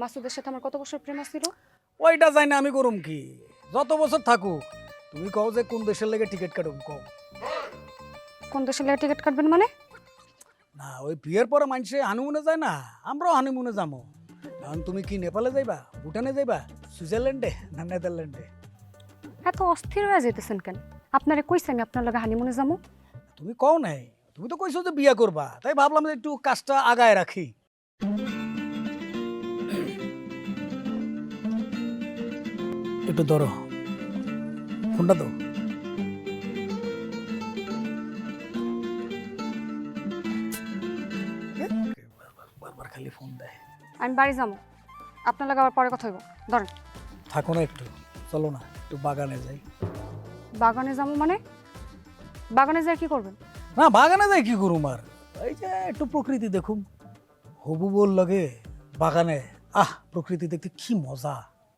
মাসুদের সাথে আমার কত বছর প্রেম ছিল? ওইটা যাই না আমি করুম কি, যত বছর থাকুক। তুমি কও যে কোন দেশের লেগে টিকিট কাটুম কও। কোন দেশের লেগে টিকিট কাটবেন মানে? না ওই বিয়ের পরে মানুষে হানিমুনে যায় না, আমরাও হানিমুনে যাবো। এখন তুমি কি নেপালে যাইবা, ভুটানে যাইবা, সুইজারল্যান্ডে না নেদারল্যান্ডে? এত অস্থির হয়ে যেতেছেন কেন? আপনারে কইছি আমি আপনার লগে হানিমুনে যাবো। তুমি কও নাই, তুমি তো কইছো যে বিয়ে করবা, তাই ভাবলাম যে একটু কাজটা আগায় রাখি। একটু ধরো ফোনটা দাও। বারবার খালি ফোন দেয়। আমি বাড়ি যাবো, আপনার লগে আবার পরে কথা হইব। ধরেন। থাকো না একটু, চলো না একটু বাগানে যাই। বাগানে যাবো মানে? বাগানে যাই কি করবেন? না বাগানে যাই কি করুম আর, এই যে একটু প্রকৃতি দেখুম। হবু বল লাগে বাগানে, প্রকৃতি দেখতে কি মজা।